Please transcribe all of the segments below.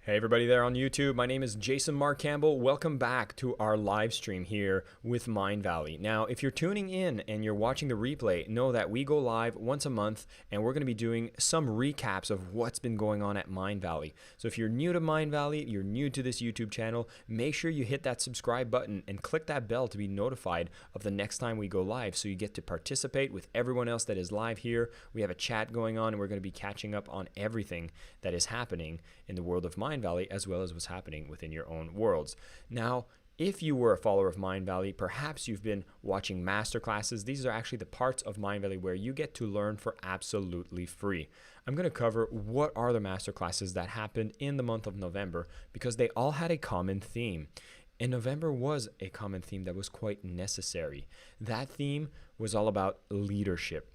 Hey everybody there on YouTube, my name is Marc Campbell. Welcome back to our live stream here with Mindvalley. Now, if you're tuning in and you're watching the replay, know that we go live once a month and we're going to be doing some recaps of what's been going on at Mindvalley. So if you're new to Mindvalley, you're new to this YouTube channel, make sure you hit that subscribe button and click that bell to be notified of the next time we go live so you get to participate with everyone else that is live here. We have a chat going on and we're going to be catching up on everything that is happening in the world of Mindvalley, as well as what's happening within your own worlds. Now, if you were a follower of Mindvalley, perhaps you've been watching masterclasses. These are actually the parts of Mindvalley where you get to learn for absolutely free. I'm going to cover what are the masterclasses that happened in the month of November because they all had a common theme. And November was a common theme that was quite necessary. That theme was all about leadership,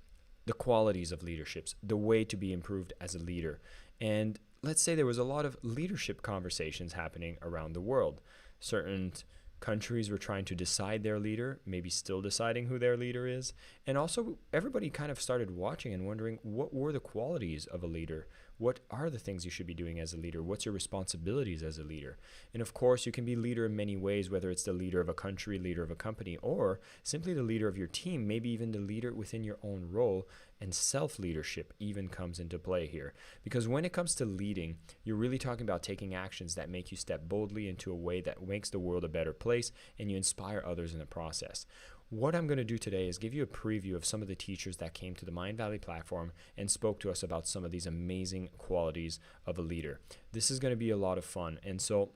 the qualities of leaderships, the way to be improved as a leader. And let's say there was a lot of leadership conversations happening around the world. Certain countries were trying to decide their leader, maybe still deciding who their leader is. And also everybody kind of started watching and wondering, what were the qualities of a leader? What are the things you should be doing as a leader? What's your responsibilities as a leader? And of course, you can be leader in many ways, whether it's the leader of a country, leader of a company, or simply the leader of your team, maybe even the leader within your own role. And self-leadership even comes into play here. Because when it comes to leading, you're really talking about taking actions that make you step boldly into a way that makes the world a better place and you inspire others in the process. What I'm going to do today is give you a preview of some of the teachers that came to the Mindvalley platform and spoke to us about some of these amazing qualities of a leader. This is going to be a lot of fun. And so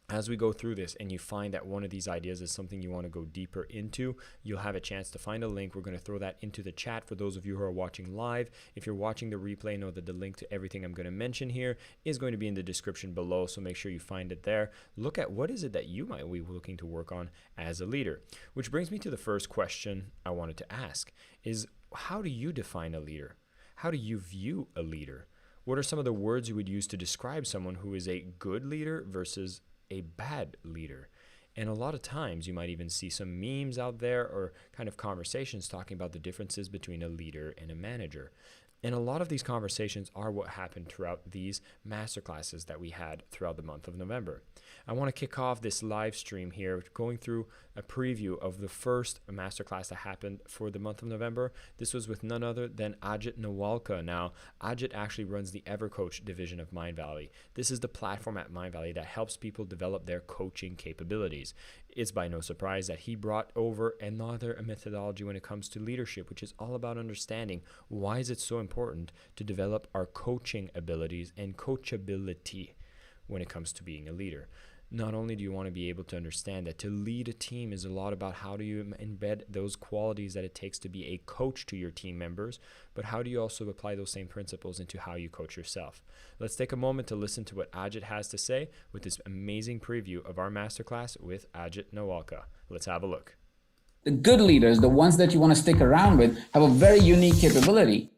as we go through this and you find that one of these ideas is something you want to go deeper into, you'll have a chance to find a link. We're going to throw that into the chat for those of you who are watching live. If you're watching the replay, know that the link to everything I'm going to mention here is going to be in the description below, so make sure you find it there. Look at what is it that you might be looking to work on as a leader. Which brings me to the first question I wanted to ask is, how do you define a leader? How do you view a leader? What are some of the words you would use to describe someone who is a good leader versus a bad leader? And a lot of times you might even see some memes out there or kind of conversations talking about the differences between a leader and a manager. And a lot of these conversations are what happened throughout these masterclasses that we had throughout the month of November. I want to kick off this live stream here going through a preview of the first masterclass that happened for the month of November. This was with none other than Ajit Nawalka. Now, Ajit actually runs the EverCoach division of Mindvalley. This is the platform at Mindvalley that helps people develop their coaching capabilities. It's by no surprise that he brought over another methodology when it comes to leadership, which is all about understanding why is it so important to develop our coaching abilities and coachability when it comes to being a leader. Not only do you want to be able to understand that to lead a team is a lot about how do you embed those qualities that it takes to be a coach to your team members, but how do you also apply those same principles into how you coach yourself? Let's take a moment to listen to what Ajit has to say with this amazing preview of our masterclass with Ajit Nawalka. Let's have a look. The good leaders, the ones that you want to stick around with, have a very unique capability.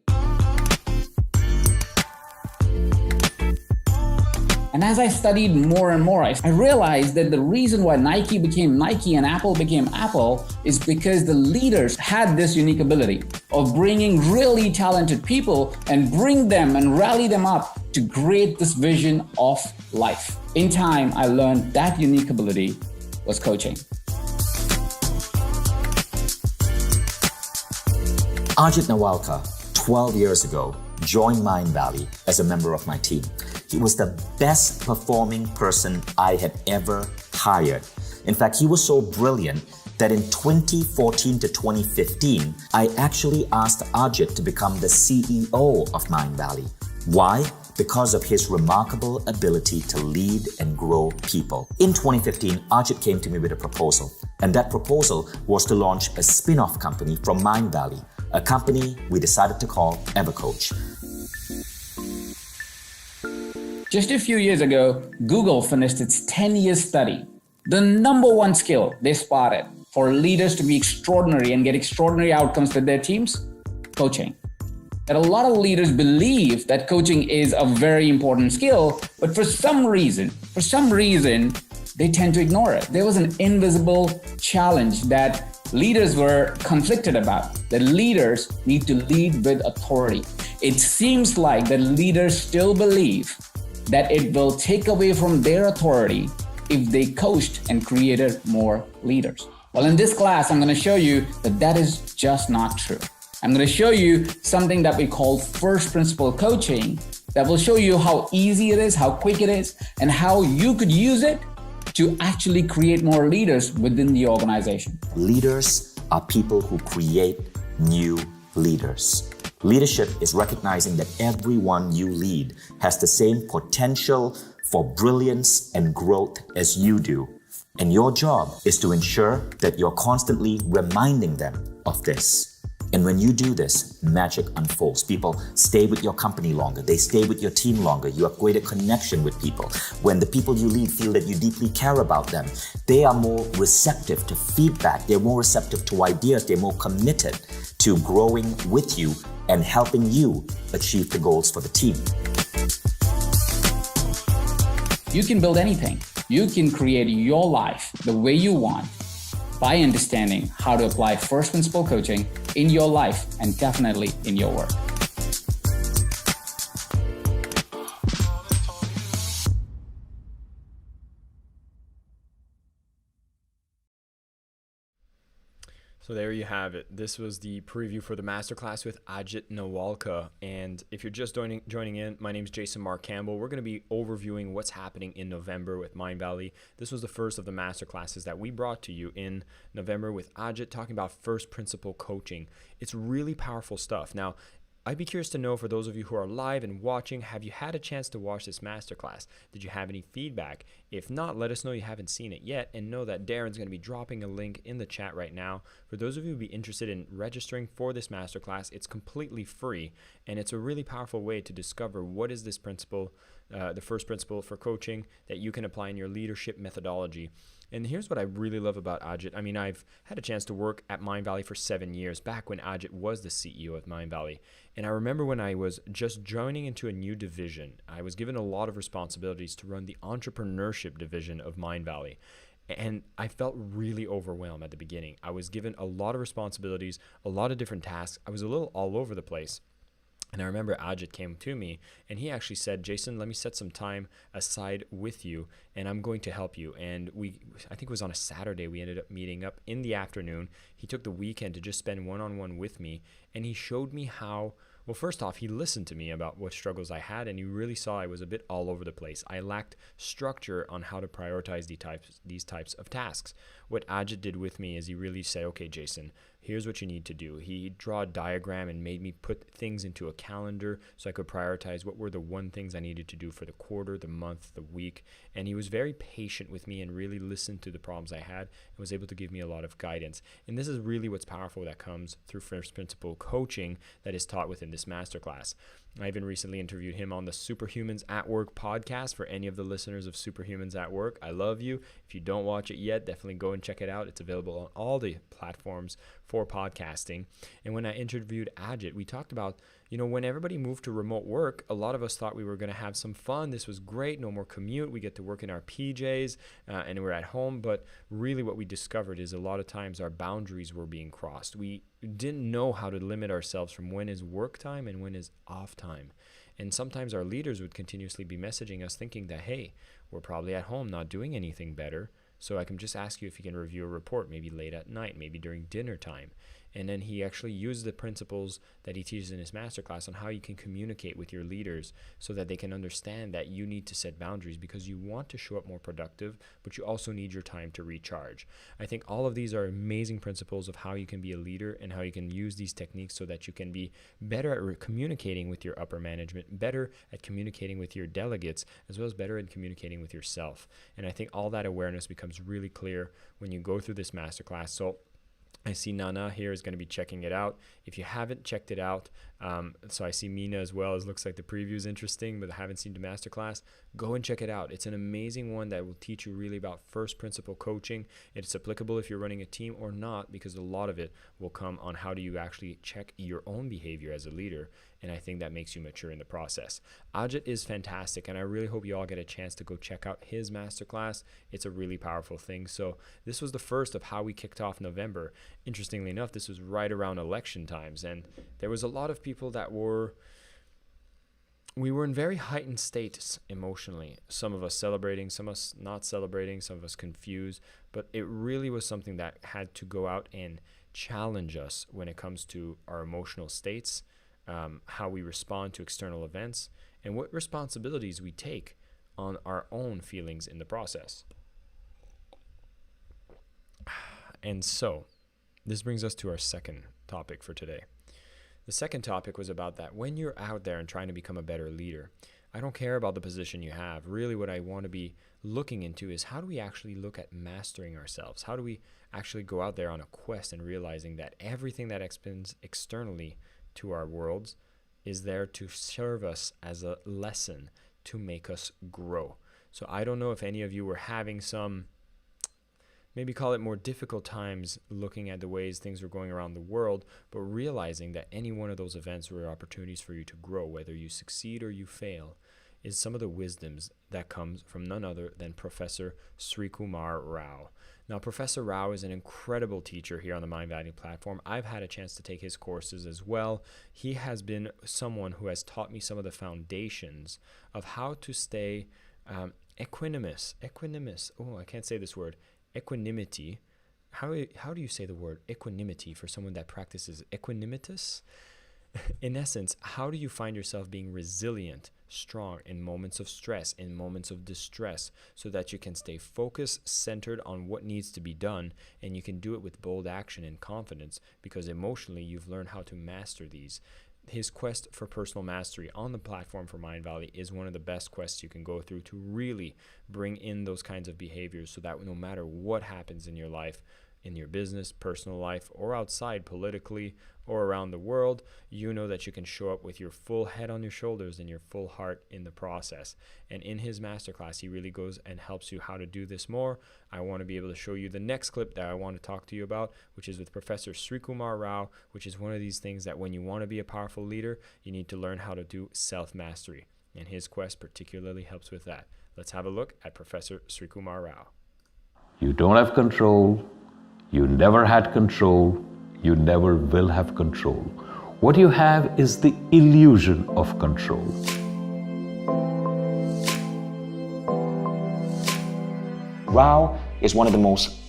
And as I studied more and more, I realized that the reason why Nike became Nike and Apple became Apple is because the leaders had this unique ability of bringing really talented people and bring them and rally them up to create this vision of life. In time, I learned that unique ability was coaching. Ajit Nawalka, 12 years ago, joined Mindvalley as a member of my team. He was the best performing person I had ever hired. In fact, he was so brilliant that in 2014 to 2015, I actually asked Ajit to become the CEO of Mindvalley. Why? Because of his remarkable ability to lead and grow people. In 2015, Ajit came to me with a proposal, and that proposal was to launch a spin-off company from Mindvalley, a company we decided to call EverCoach. Just a few years ago, Google finished its 10-year study. The number one skill they spotted for leaders to be extraordinary and get extraordinary outcomes with their teams, coaching. That a lot of leaders believe that coaching is a very important skill, but for some reason, they tend to ignore it. There was an invisible challenge that leaders were conflicted about, that leaders need to lead with authority. It seems like that leaders still believe that it will take away from their authority if they coached and created more leaders. Well, in this class, I'm going to show you that that is just not true. I'm going to show you something that we call first principle coaching that will show you how easy it is, how quick it is, and how you could use it to actually create more leaders within the organization. Leaders are people who create new leaders. Leadership is recognizing that everyone you lead has the same potential for brilliance and growth as you do. And your job is to ensure that you're constantly reminding them of this. And when you do this, magic unfolds. People stay with your company longer. They stay with your team longer. You have greater connection with people. When the people you lead feel that you deeply care about them, they are more receptive to feedback. They're more receptive to ideas. They're more committed to growing with you and helping you achieve the goals for the team. You can build anything. You can create your life the way you want by understanding how to apply first principle coaching in your life and definitely in your work. So there you have it. This was the preview for the masterclass with Ajit Nawalka. And if you're just joining in, my name is Jason Marc Campbell. We're going to be overviewing what's happening in November with Mindvalley. This was the first of the masterclasses that we brought to you in November with Ajit, talking about first principle coaching. It's really powerful stuff. Now, I'd be curious to know, for those of you who are live and watching, have you had a chance to watch this masterclass? Did you have any feedback? If not, let us know you haven't seen it yet, and know that Darren's going to be dropping a link in the chat right now. For those of you who be interested in registering for this masterclass, it's completely free, and it's a really powerful way to discover what is this principle, the first principle for coaching that you can apply in your leadership methodology. And here's what I really love about Ajit. I mean, I've had a chance to work at Mindvalley for 7 years, back when Ajit was the CEO of Mindvalley. And I remember when I was just joining into a new division, I was given a lot of responsibilities to run the entrepreneurship division of Mindvalley. And I felt really overwhelmed at the beginning. I was given a lot of responsibilities, a lot of different tasks. I was a little all over the place. And I remember Ajit came to me and he actually said, Jason, let me set some time aside with you and I'm going to help you. And I think it was on a Saturday, we ended up meeting up in the afternoon. He took the weekend to just spend one-on-one with me. And he showed me how, well, first off, he listened to me about what struggles I had, and he really saw I was a bit all over the place. I lacked structure on how to prioritize these types of tasks. What Ajit did with me is he really said, okay, Jason, here's what you need to do. He drew a diagram and made me put things into a calendar so I could prioritize what were the things I needed to do for the quarter, the month, the week. And he was very patient with me and really listened to the problems I had and was able to give me a lot of guidance. And this is really what's powerful that comes through first principle coaching that is taught within this masterclass. I even recently interviewed him on the Superhumans at Work podcast. For any of the listeners of Superhumans at Work, I love you. If you don't watch it yet, definitely go and check it out. It's available on all the platforms for podcasting. And when I interviewed Ajit, we talked about, when everybody moved to remote work, a lot of us thought we were going to have some fun. This was great. No more commute. We get to work in our PJs and we're at home. But really what we discovered is a lot of times our boundaries were being crossed. We didn't know how to limit ourselves from when is work time and when is off time. And sometimes our leaders would continuously be messaging us thinking that, hey, we're probably at home not doing anything better. So I can just ask you if you can review a report, maybe late at night, maybe during dinner time. And then he actually used the principles that he teaches in his masterclass on how you can communicate with your leaders so that they can understand that you need to set boundaries because you want to show up more productive, but you also need your time to recharge. I think all of these are amazing principles of how you can be a leader and how you can use these techniques so that you can be better at communicating with your upper management, better at communicating with your delegates, as well as better at communicating with yourself. And I think all that awareness becomes really clear when you go through this masterclass. So I see Nana here is going to be checking it out. If you haven't checked it out, so I see Mina as well. It looks like the preview is interesting, but I haven't seen the masterclass. Go and check it out. It's an amazing one that will teach you really about first principle coaching. It's applicable if you're running a team or not, because a lot of it will come on how do you actually check your own behavior as a leader. And I think that makes you mature in the process. Ajit is fantastic, and I really hope you all get a chance to go check out his masterclass. It's a really powerful thing. So this was the first of how we kicked off November. Interestingly enough, this was right around election times, and there was a lot of people that were we were in very heightened states emotionally. Some of us celebrating, some of us not celebrating, some of us confused. But it really was something that had to go out and challenge us when it comes to our emotional states, how we respond to external events, and what responsibilities we take on our own feelings in the process. And so, this brings us to our second topic for today. The second topic was about that when you're out there and trying to become a better leader, I don't care about the position you have. Really, what I want to be looking into is how do we actually look at mastering ourselves? How do we actually go out there on a quest and realizing that everything that happens externally to our worlds is there to serve us as a lesson to make us grow. So I don't know if any of you were having some, maybe call it more difficult times looking at the ways things were going around the world, but realizing that any one of those events were opportunities for you to grow, whether you succeed or you fail, is some of the wisdoms that comes from none other than Professor Srikumar Rao. Now, Professor Rao is an incredible teacher here on the Mind Valley platform. I've had a chance to take his courses as well. He has been someone who has taught me some of the foundations of how to stay equanimous. Oh, I can't say this word. Equanimity. How do you say the word equanimity for someone that practices equanimitas? In essence, how do you find yourself being resilient, strong in moments of stress, in moments of distress, so that you can stay focused, centered on what needs to be done, and you can do it with bold action and confidence because emotionally you've learned how to master these. His quest for personal mastery on the platform for Mind Valley is one of the best quests you can go through to really bring in those kinds of behaviors so that no matter what happens in your life, in your business, personal life, or outside politically or around the world, you know that you can show up with your full head on your shoulders and your full heart in the process. And in his masterclass, he really goes and helps you how to do this more. I want to be able to show you the next clip that I want to talk to you about, which is with Professor Srikumar Rao, which is one of these things that when you want to be a powerful leader, you need to learn how to do self-mastery. And his quest particularly helps with that. Let's have a look at Professor Srikumar Rao. You don't have control. You never had control. You never will have control. What you have is the illusion of control. Rao is one of the most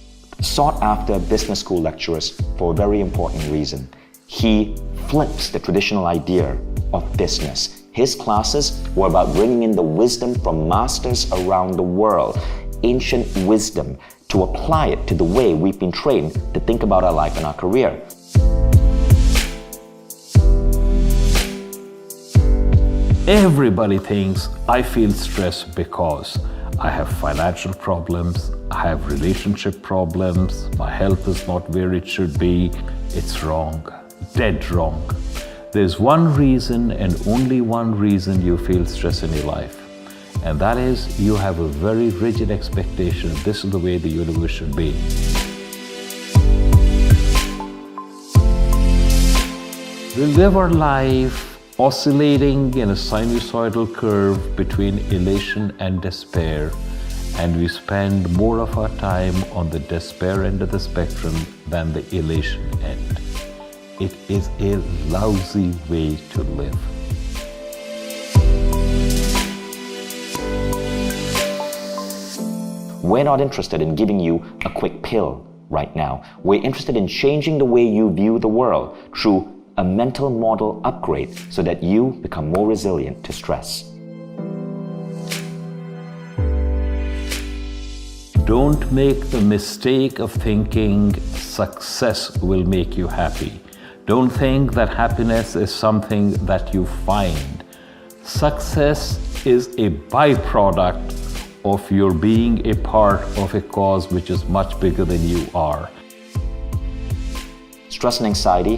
sought after business school lecturers for a very important reason. He flips the traditional idea of business. His classes were about bringing in the wisdom from masters around the world, ancient wisdom, to apply it to the way we've been trained to think about our life and our career. Everybody thinks I feel stressed because I have financial problems, I have relationship problems, my health is not where it should be. It's wrong, dead wrong. There's one reason and only one reason you feel stress in your life. And that is you have a very rigid expectation. This is the way the universe should be. We live our life oscillating in a sinusoidal curve between elation and despair, and we spend more of our time on the despair end of the spectrum than the elation end. It is a lousy way to live. We're not interested in giving you a quick pill right now. We're interested in changing the way you view the world through a mental model upgrade so that you become more resilient to stress. Don't make the mistake of thinking success will make you happy. Don't think that happiness is something that you find. Success is a byproduct of your being a part of a cause which is much bigger than you are. Stress and anxiety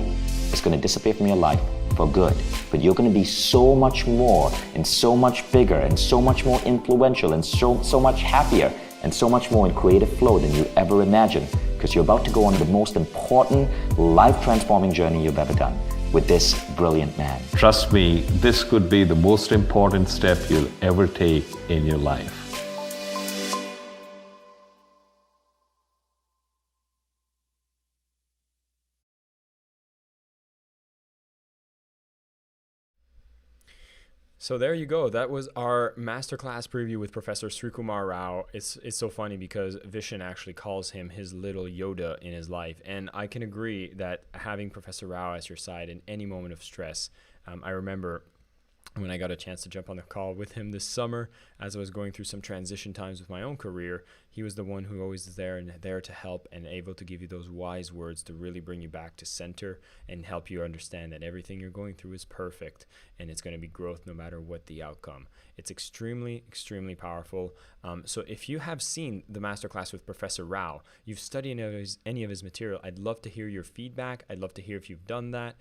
is going to disappear from your life for good, but you're going to be so much more and so much bigger and so much more influential and so much happier and so much more in creative flow than you ever imagined, because you're about to go on the most important life-transforming journey you've ever done with this brilliant man. Trust me, this could be the most important step you'll ever take in your life. So there you go. That was our masterclass preview with Professor Srikumar Rao. It's so funny because Vishen actually calls him his little Yoda in his life. And I can agree that having Professor Rao at your side in any moment of stress, I remember when I got a chance to jump on the call with him this summer, as I was going through some transition times with my own career, he was the one who always is there and there to help and able to give you those wise words to really bring you back to center and help you understand that everything you're going through is perfect and it's going to be growth no matter what the outcome. It's extremely, extremely powerful. So if you have seen the masterclass with Professor Rao, you've studied any of his material, I'd love to hear your feedback. I'd love to hear if you've done that.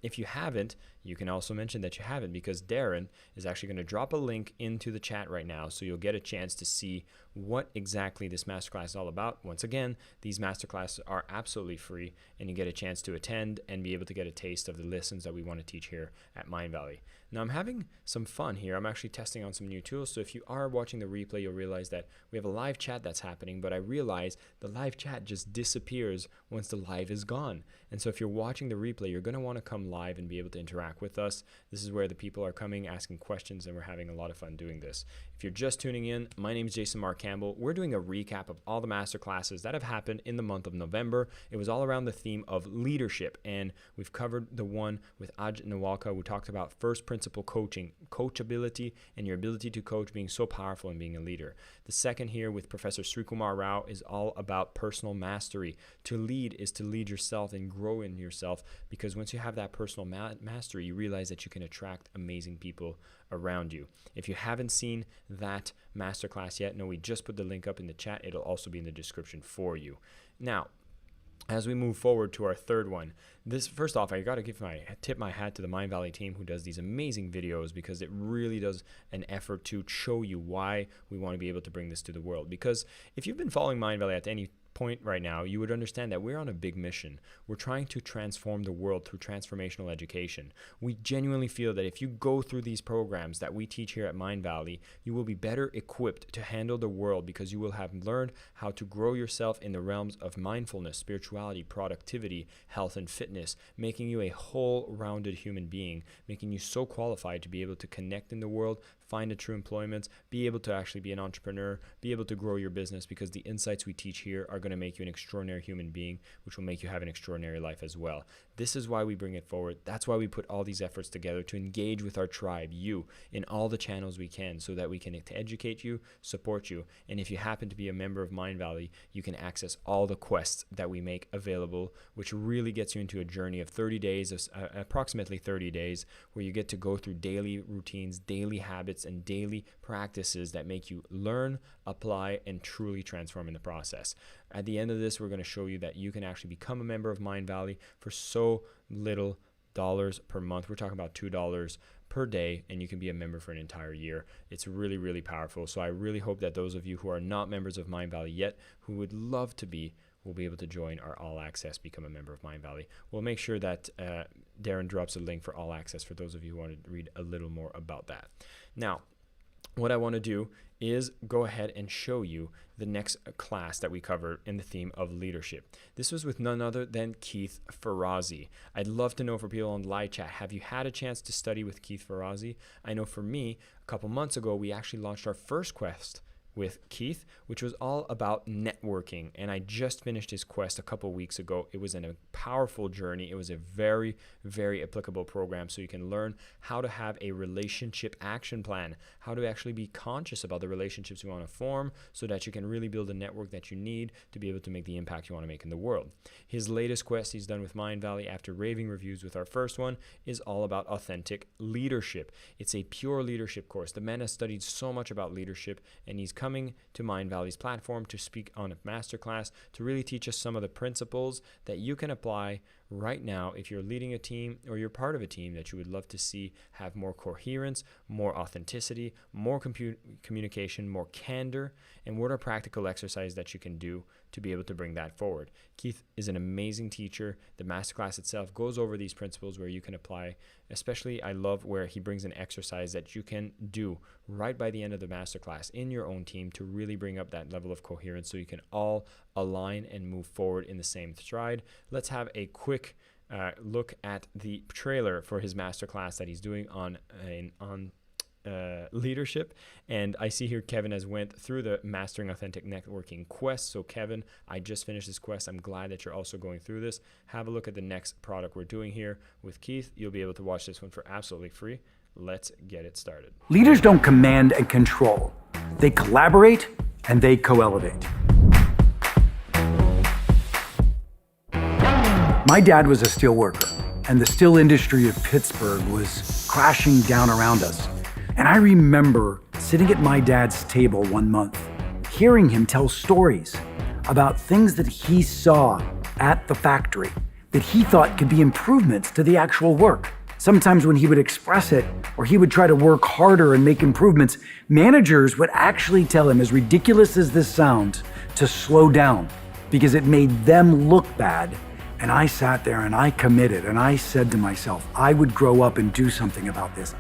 If you haven't, you can also mention that you haven't, because Darren is actually going to drop a link into the chat right now, so you'll get a chance to see what exactly this masterclass is all about. Once again, these masterclasses are absolutely free, and you get a chance to attend and be able to get a taste of the lessons that we want to teach here at Mindvalley. Now, I'm having some fun here. I'm actually testing on some new tools, so if you are watching the replay, you'll realize that we have a live chat that's happening, but I realize the live chat just disappears once the live is gone. And so if you're watching the replay, you're going to want to come live and be able to interact with us. This is where the people are coming, asking questions, and we're having a lot of fun doing this. If you're just tuning in, my name is Marc Campbell. We're doing a recap of all the masterclasses that have happened in the month of November. It was all around the theme of leadership, and we've covered the one with Aj Nawalka, who talked about first principle coaching, coachability, and your ability to coach being so powerful in being a leader. The second here with Professor Srikumar Rao is all about personal mastery. To lead is to lead yourself and grow in yourself, because once you have that personal mastery, you realize that you can attract amazing people around you. If you haven't seen that masterclass yet, no, we just put the link up in the chat. It'll also be in the description for you. Now, as we move forward to our third one, this first off, I got to tip my hat to the Mindvalley team who does these amazing videos, because it really does an effort to show you why we want to be able to bring this to the world. Because if you've been following Mindvalley at any point right now, you would understand that we're on a big mission. We're trying to transform the world through transformational education. We genuinely feel that if you go through these programs that we teach here at Mindvalley, you will be better equipped to handle the world, because you will have learned how to grow yourself in the realms of mindfulness, spirituality, productivity, health, and fitness, making you a whole-rounded human being, making you so qualified to be able to connect in the world, find a true employment, be able to actually be an entrepreneur, be able to grow your business, because the insights we teach here are going to make you an extraordinary human being, which will make you have an extraordinary life as well. This is why we bring it forward. That's why we put all these efforts together to engage with our tribe, you, in all the channels we can, so that we can educate you, support you, and if you happen to be a member of Mindvalley, you can access all the quests that we make available, which really gets you into a journey of 30 days, approximately 30 days, where you get to go through daily routines, daily habits, and daily practices that make you learn, apply, and truly transform in the process. At the end of this, we're going to show you that you can actually become a member of Mindvalley for so little dollars per month. We're talking about $2 per day, and you can be a member for an entire year. It's really, really powerful. So I really hope that those of you who are not members of Mindvalley yet, who would love to be, will be able to join our All Access, become a member of Mindvalley. We'll make sure that Darren drops a link for All Access for those of you who want to read a little more about that. Now, what I want to do is go ahead and show you the next class that we cover in the theme of leadership. This was with none other than Keith Ferrazzi. I'd love to know for people on the live chat, have you had a chance to study with Keith Ferrazzi? I know for me, a couple months ago, we actually launched our first quest with Keith, which was all about networking, and I just finished his quest a couple weeks ago. It was a powerful journey. It was a very, very applicable program, so you can learn how to have a relationship action plan, how to actually be conscious about the relationships you want to form, so that you can really build a network that you need to be able to make the impact you want to make in the world. His latest quest he's done with Mindvalley, after raving reviews with our first one, is all about authentic leadership. It's a pure leadership course. The man has studied so much about leadership, and he's coming to Mindvalley's platform to speak on a masterclass to really teach us some of the principles that you can apply right now if you're leading a team or you're part of a team that you would love to see have more coherence, more authenticity, more communication, more candor, and what are practical exercises that you can do to be able to bring that forward. Keith is an amazing teacher. The masterclass itself goes over these principles where you can apply. Especially, I love where he brings an exercise that you can do right by the end of the masterclass in your own team to really bring up that level of coherence so you can all align and move forward in the same stride. Let's have a quick look at the trailer for his masterclass that he's doing on leadership. And I see here Kevin has went through the Mastering Authentic Networking quest. So Kevin, I just finished this quest. I'm glad that you're also going through this. Have a look at the next product we're doing here with Keith. You'll be able to watch this one for absolutely free. Let's get it started. Leaders don't command and control. They collaborate and they co-elevate. My dad was a steel worker, and the steel industry of Pittsburgh was crashing down around us. And I remember sitting at my dad's table one month, hearing him tell stories about things that he saw at the factory that he thought could be improvements to the actual work. Sometimes when he would express it, or he would try to work harder and make improvements, managers would actually tell him, as ridiculous as this sounds, to slow down because it made them look bad. And I sat there and I committed and I said to myself, I would grow up and do something about this.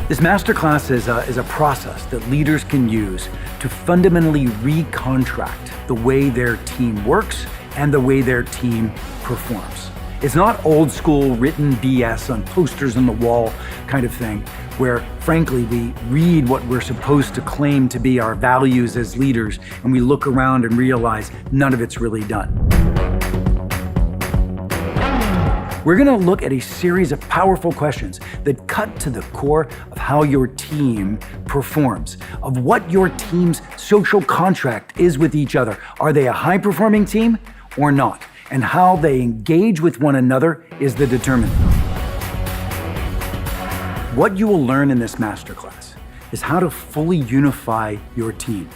This masterclass is a process that leaders can use to fundamentally recontract the way their team works and the way their team performs. It's not old school written BS on posters on the wall kind of thing, where frankly we read what we're supposed to claim to be our values as leaders and we look around and realize none of it's really done. We're gonna look at a series of powerful questions that cut to the core of how your team performs, of what your team's social contract is with each other. Are they a high-performing team or not? And how they engage with one another is the determinant. What you will learn in this masterclass is how to fully unify your team.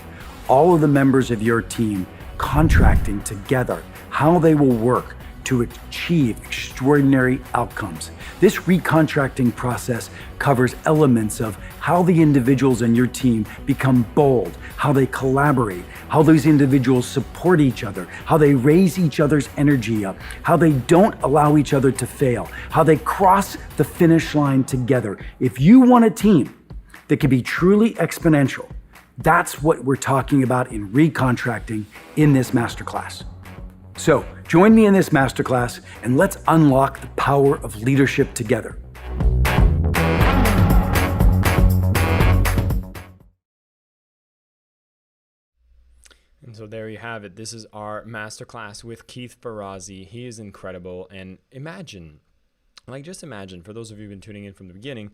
All of the members of your team contracting together, how they will work to achieve extraordinary outcomes. This recontracting process covers elements of how the individuals in your team become bold, how they collaborate, how those individuals support each other, how they raise each other's energy up, how they don't allow each other to fail, how they cross the finish line together. If you want a team that can be truly exponential, that's what we're talking about in recontracting in this masterclass. So join me in this masterclass and let's unlock the power of leadership together. And so there you have it. This is our masterclass with Keith Ferrazzi. He is incredible. And imagine, just imagine, for those of you who've been tuning in from the beginning,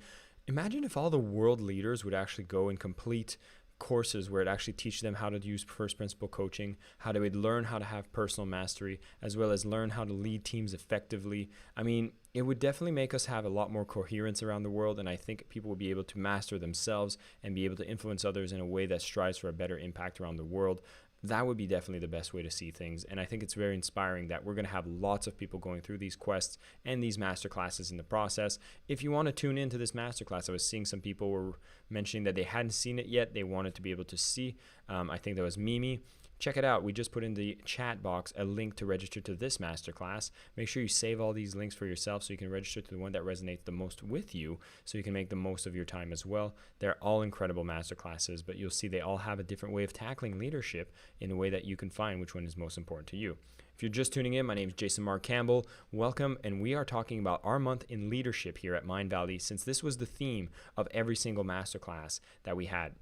imagine if all the world leaders would actually go and complete courses where it actually teaches them how to use first principle coaching, how they would learn how to have personal mastery, as well as learn how to lead teams effectively. I mean, it would definitely make us have a lot more coherence around the world, and I think people would be able to master themselves and be able to influence others in a way that strives for a better impact around the world. That would be definitely the best way to see things. And I think it's very inspiring that we're going to have lots of people going through these quests and these masterclasses in the process. If you want to tune into this masterclass, I was seeing some people were mentioning that they hadn't seen it yet. They wanted to be able to see. I think that was Mimi. Check it out. We just put in the chat box a link to register to this masterclass. Make sure you save all these links for yourself so you can register to the one that resonates the most with you so you can make the most of your time as well. They're all incredible masterclasses, but you'll see they all have a different way of tackling leadership in a way that you can find which one is most important to you. If you're just tuning in, my name is Jason Marc Campbell. Welcome, and we are talking about our month in leadership here at Mindvalley, since this was the theme of every single masterclass that we had.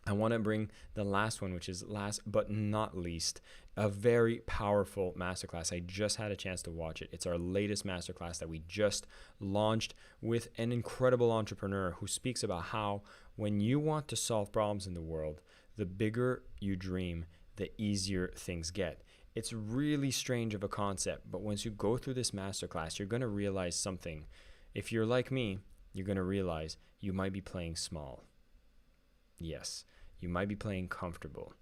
I want to bring the last one, which is last but not least, a very powerful masterclass. I just had a chance to watch it. It's our latest masterclass that we just launched with an incredible entrepreneur who speaks about how when you want to solve problems in the world, the bigger you dream, the easier things get. It's really strange of a concept, but once you go through this masterclass, you're going to realize something. If you're like me, you're going to realize you might be playing small. Yes. You might be playing comfortable.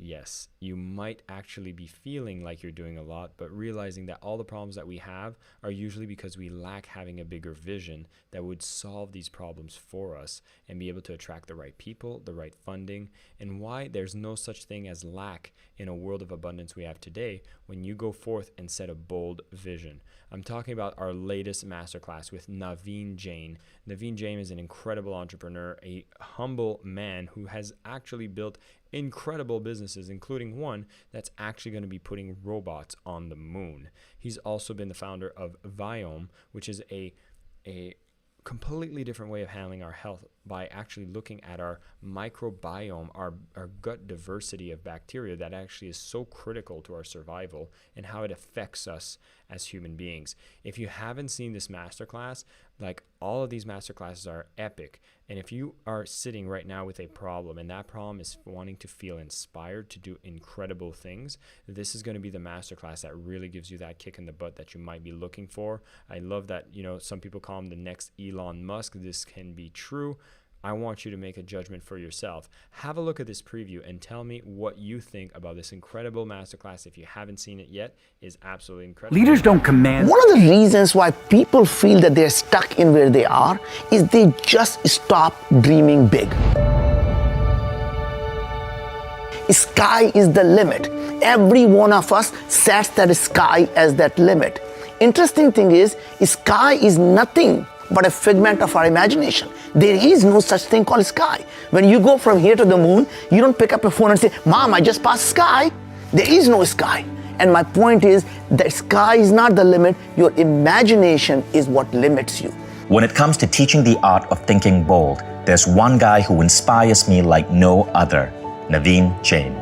Yes, you might actually be feeling like you're doing a lot, but realizing that all the problems that we have are usually because we lack having a bigger vision that would solve these problems for us and be able to attract the right people, the right funding, and why there's no such thing as lack in a world of abundance we have today when you go forth and set a bold vision. I'm talking about our latest masterclass with Naveen Jain. Naveen Jain is an incredible entrepreneur, a humble man who has actually built incredible businesses, including one that's actually going to be putting robots on the moon. He's also been the founder of Viome, which is a a completely different way of handling our health by actually looking at our microbiome, our gut diversity of bacteria that actually is so critical to our survival and how it affects us as human beings. If you haven't seen this masterclass, like, all of these masterclasses are epic. And if you are sitting right now with a problem, and that problem is wanting to feel inspired to do incredible things, this is going to be the masterclass that really gives you that kick in the butt that you might be looking for. I love that, some people call him the next Elon Musk. This can be true. I want you to make a judgment for yourself. Have a look at this preview and tell me what you think about this incredible masterclass. If you haven't seen it yet, is absolutely incredible. Leaders don't command. One of the reasons why people feel that they're stuck in where they are is they just stop dreaming big. Sky is the limit. Every one of us sets that sky as that limit. Interesting thing is, sky is nothing but a figment of our imagination. There is no such thing called sky. When you go from here to the moon, you don't pick up a phone and say, Mom, I just passed sky. There is no sky. And my point is, the sky is not the limit. Your imagination is what limits you. When it comes to teaching the art of thinking bold, there's one guy who inspires me like no other, Naveen Jain.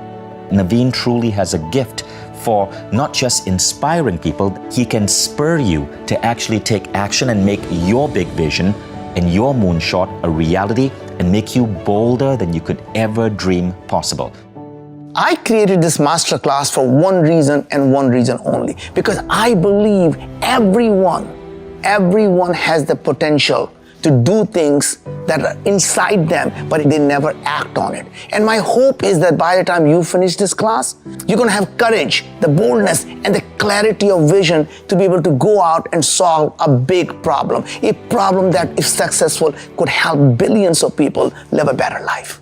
Naveen truly has a gift for not just inspiring people, he can spur you to actually take action and make your big vision and your moonshot a reality and make you bolder than you could ever dream possible. I created this masterclass for one reason and one reason only, because I believe everyone has the potential to do things that are inside them, but they never act on it. And my hope is that by the time you finish this class, you're going to have courage, the boldness, and the clarity of vision to be able to go out and solve a big problem, a problem that, if successful, could help billions of people live a better life.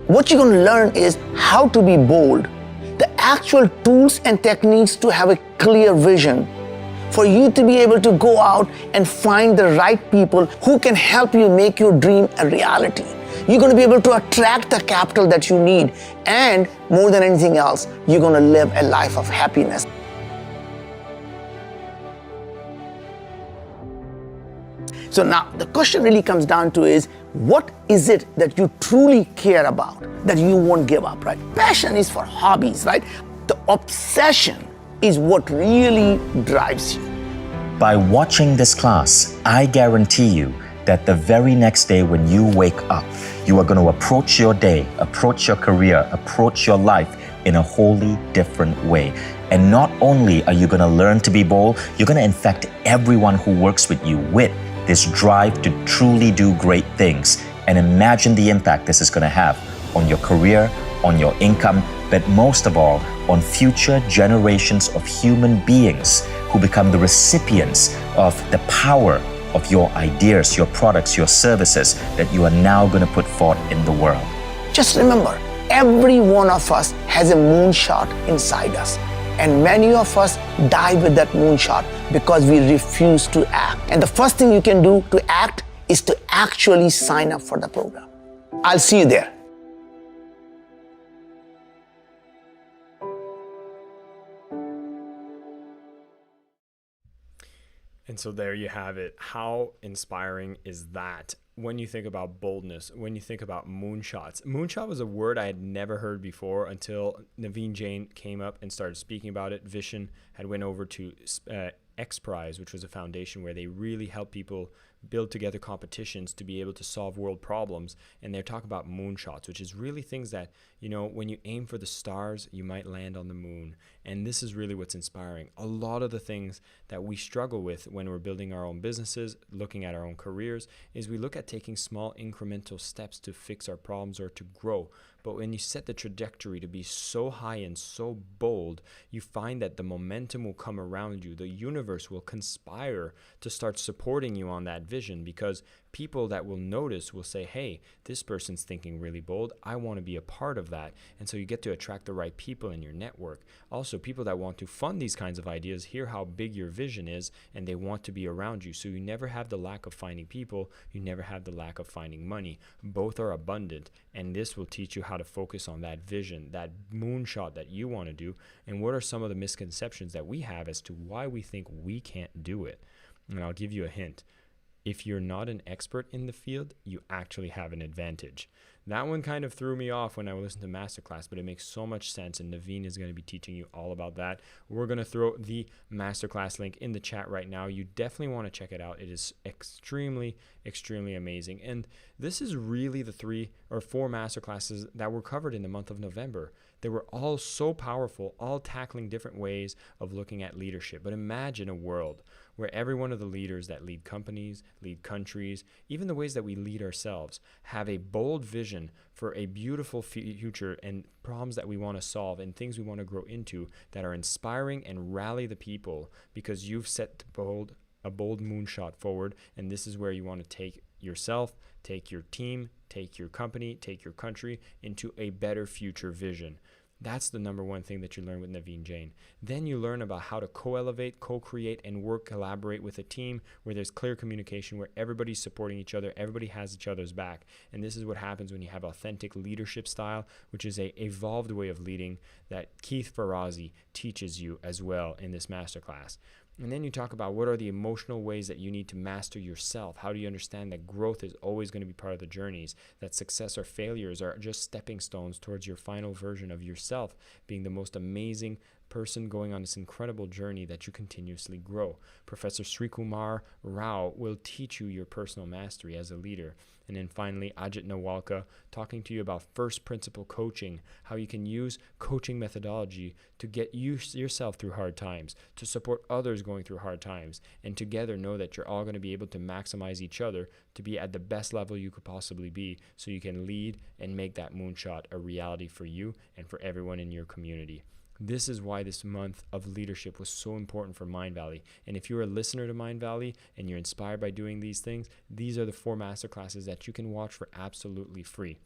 What you're going to learn is how to be bold, the actual tools and techniques to have a clear vision, for you to be able to go out and find the right people who can help you make your dream a reality. You're going to be able to attract the capital that you need, and more than anything else, you're going to live a life of happiness. So now the question really comes down to is, what is it that you truly care about, that you won't give up, right? Passion is for hobbies, right? The obsession is what really drives you. By watching this class, I guarantee you that the very next day when you wake up, you are going to approach your day, approach your career, approach your life in a wholly different way. And not only are you going to learn to be bold, you're going to infect everyone who works with you with this drive to truly do great things. And imagine the impact this is going to have on your career, on your income, but most of all, on future generations of human beings who become the recipients of the power of your ideas, your products, your services that you are now going to put forth in the world. Just remember, every one of us has a moonshot inside us. And many of us die with that moonshot because we refuse to act. And the first thing you can do to act is to actually sign up for the program. I'll see you there. And so there you have it. How inspiring is that? When you think about boldness, when you think about moonshots. Moonshot was a word I had never heard before until Naveen Jain came up and started speaking about it. Vishen had went over to X Prize, which was a foundation where they really help people build together competitions to be able to solve world problems. And they're talking about moonshots, which is really things that, when you aim for the stars, you might land on the moon. And this is really what's inspiring. A lot of the things that we struggle with when we're building our own businesses, looking at our own careers, is we look at taking small incremental steps to fix our problems or to grow. But when you set the trajectory to be so high and so bold, you find that the momentum will come around you. The universe will conspire to start supporting you on that vision, because people that will notice will say, hey, this person's thinking really bold. I want to be a part of that. And so you get to attract the right people in your network. Also, people that want to fund these kinds of ideas hear how big your vision is, and they want to be around you. So you never have the lack of finding people. You never have the lack of finding money. Both are abundant. And this will teach you how to focus on that vision, that moonshot that you want to do. And what are some of the misconceptions that we have as to why we think we can't do it? And I'll give you a hint. if you're not an expert in the field, you actually have an advantage. That one kind of threw me off when I listened to Masterclass, but it makes so much sense, and Naveen is going to be teaching you all about that. We're going to throw the Masterclass link in the chat right now. You definitely want to check it out. It is extremely, extremely amazing. And this is really the 3 or 4 Masterclasses that were covered in the month of November. They were all so powerful, all tackling different ways of looking at leadership. But imagine a world where every one of the leaders that lead companies, lead countries, even the ways that we lead ourselves, have a bold vision for a beautiful future and problems that we want to solve and things we want to grow into that are inspiring and rally the people, because you've set a bold moonshot forward, and this is where you want to take yourself, take your team, take your company, take your country into a better future vision. That's the number one thing that you learn with Naveen Jain. Then you learn about how to co-elevate, co-create, and collaborate with a team where there's clear communication, where everybody's supporting each other, everybody has each other's back. And this is what happens when you have authentic leadership style, which is a evolved way of leading that Keith Ferrazzi teaches you as well in this masterclass. And then you talk about what are the emotional ways that you need to master yourself. How do you understand that growth is always going to be part of the journeys, that success or failures are just stepping stones towards your final version of yourself being the most amazing person going on this incredible journey that you continuously grow. Professor Srikumar Rao will teach you your personal mastery as a leader. And then finally, Ajit Nawalka talking to you about first principle coaching, how you can use coaching methodology to get yourself through hard times, to support others going through hard times, and together know that you're all going to be able to maximize each other to be at the best level you could possibly be, so you can lead and make that moonshot a reality for you and for everyone in your community. This is why this month of leadership was so important for Mindvalley. And if you're a listener to Mindvalley and you're inspired by doing these things, these are the 4 masterclasses that you can watch for absolutely free.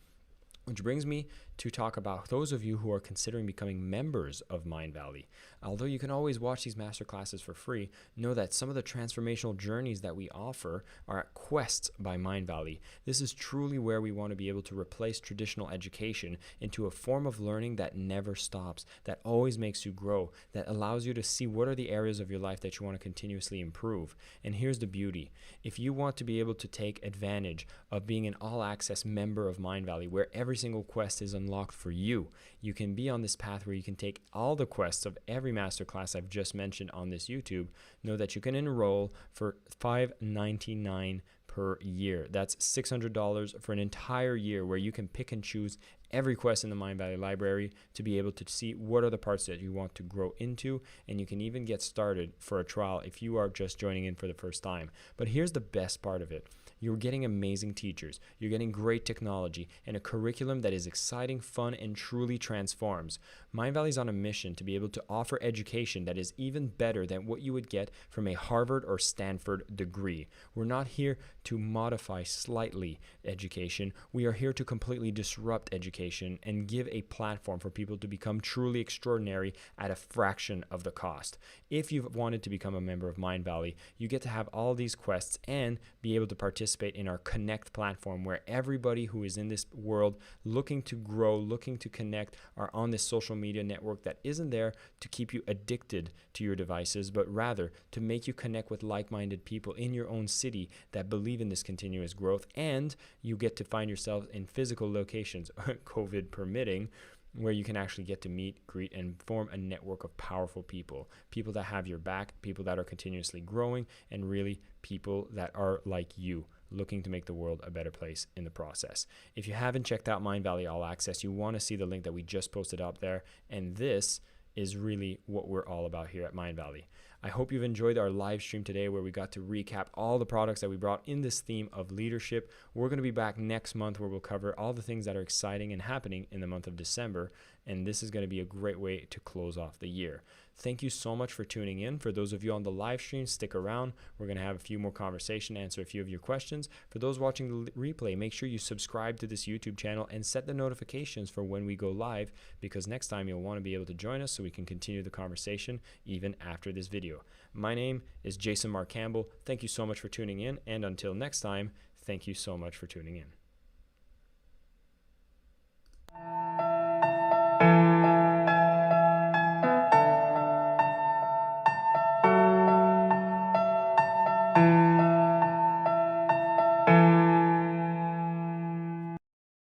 Which brings me to talk about those of you who are considering becoming members of Mindvalley. Although you can always watch these masterclasses for free, know that some of the transformational journeys that we offer are quests by Mindvalley. This is truly where we want to be able to replace traditional education into a form of learning that never stops, that always makes you grow, that allows you to see what are the areas of your life that you want to continuously improve. And here's the beauty. If you want to be able to take advantage of being an all-access member of Mindvalley, where every single quest is unlocked for you, you can be on this path where you can take all the quests of every masterclass I've just mentioned on this YouTube. Know that you can enroll for $599 per year. That's $600 for an entire year, where you can pick and choose every quest in the Mindvalley library to be able to see what are the parts that you want to grow into, and you can even get started for a trial if you are just joining in for the first time. But here's the best part of it. You're getting amazing teachers, you're getting great technology, and a curriculum that is exciting, fun, and truly transforms. Mindvalley is on a mission to be able to offer education that is even better than what you would get from a Harvard or Stanford degree. We're not here to modify slightly education. We are here to completely disrupt education and give a platform for people to become truly extraordinary at a fraction of the cost. If you've wanted to become a member of Mindvalley, you get to have all these quests and be able to participate in our Connect platform, where everybody who is in this world looking to grow, looking to connect, are on this social media network that isn't there to keep you addicted to your devices, but rather to make you connect with like-minded people in your own city that believe in this continuous growth. And you get to find yourself in physical locations, COVID permitting, where you can actually get to meet, greet, and form a network of powerful people. People that have your back, people that are continuously growing, and really people that are like you, looking to make the world a better place in the process. If you haven't checked out Mindvalley All Access, you want to see the link that we just posted up there. And this is really what we're all about here at Mindvalley. I hope you've enjoyed our live stream today, where we got to recap all the products that we brought in this theme of leadership. We're going to be back next month, where we'll cover all the things that are exciting and happening in the month of December. And this is going to be a great way to close off the year. Thank you so much for tuning in. For those of you on the live stream, stick around. We're going to have a few more conversation, answer a few of your questions. For those watching the replay, make sure you subscribe to this YouTube channel and set the notifications for when we go live, because next time you'll want to be able to join us so we can continue the conversation even after this video. My name is Jason Marc Campbell. Thank you so much for tuning in, and until next time, thank you so much for tuning in.